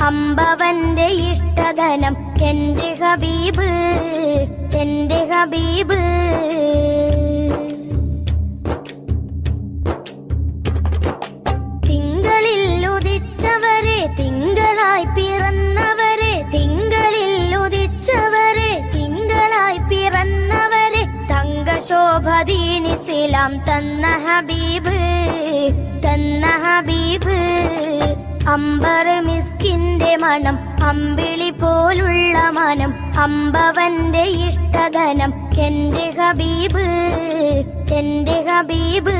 അമ്പവന്റെ ഇഷ്ടധനം എന്റെ ഹബീബ് എന്റെ ഹബീബ്. തിങ്കളിൽ ഉദിച്ചവരെ തിങ്കളായി പിറന്നവരെ തിങ്കളിൽ ഉദിച്ചവരെ തിങ്കളായി പിറന്നവരെ തങ്കശോഭദീനിസ്ലാം തന്ന ഹബീബ് തന്ന ഹബീബ്. അമ്പർ മിസ്കിന്റെ മണം അമ്പിളി പോലുള്ള മനം അമ്പവന്റെ ഇഷ്ടധനം എന്റെ ഹബീബ് എന്റെ ഹബീബ്.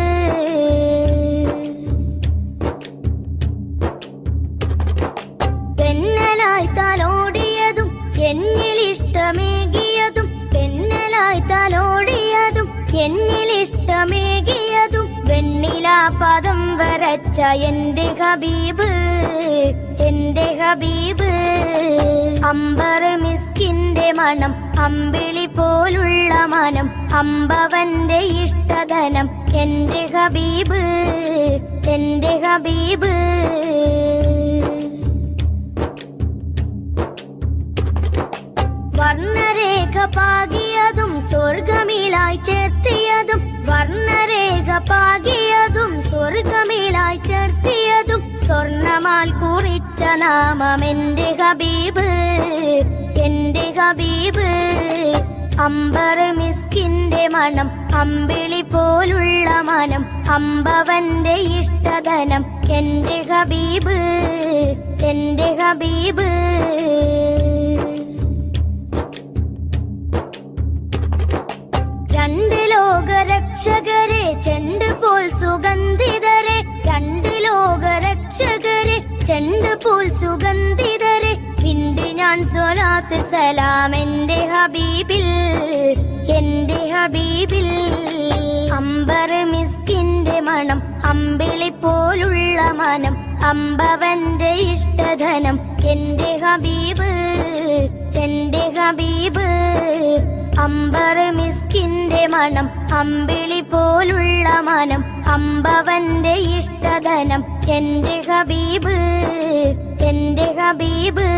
തെന്നലായി തലോടിയതും എന്നിൽ ഇഷ്ടമേകിയതും തെന്നലായി തലോടിയതും എന്നിൽ ഇഷ്ടമേകിയതും വെണ്ണിലാ പദം വരച്ച എന്റെ ഹബീബ് എന്റെ ഹബീബ്. അമ്പർ മിസ്കിന്റെ മണം അമ്പിളി പോലുള്ള മനം അമ്പവന്റെ ഇഷ്ടധനം എന്റെ ഹബീബ് എന്റെ ഹബീബ്. വർണ്ണരേഖ പാകിയതും സ്വർഗമിലായി ചേർത്തിയതും വർണ്ണരേഖ പാകിയതും സ്വർഗമിലായി ചേർത്തിയതും സ്വർണമാൽ കുറിച്ച നാമം എന്റെ ഹബീബ് എന്റെ ഹബീബ്. അമ്പർ മിസ്കിന്റെ മണം അമ്പിളി പോലുള്ള മനം അമ്പവന്റെ ഇഷ്ടധനം എന്റെ ഹബീബ് എന്റെ ഹബീബ്. രണ്ട് ലോകരക്ഷകരെ ചെണ്ട് പോൽ സുഗന്ധിതരെ രണ്ട് ലോകരക്ഷകരെ ചെണ്ട് പോൽ സുഗന്ധിതരെ പിണ്ട് ഞാൻ സ്വലാത്ത് സലാം എന്റെ ഹബീബിൽ എന്റെ ഹബീബിൽ. അമ്പർ മിസ്കിന്റെ മണം അമ്പിളി പോലുള്ള മനം അമ്പവന്റെ ഇഷ്ടധനം എന്റെ ഹബീബ് എന്റെ ഹബീബ്. അമ്പർ മിസ്കിന്റെ മണം അമ്പിളി പോലുള്ള മനം അമ്പവന്റെ ഇഷ്ടധനം എന്റെ ഹബീബ് എന്റെ ഹബീബ്.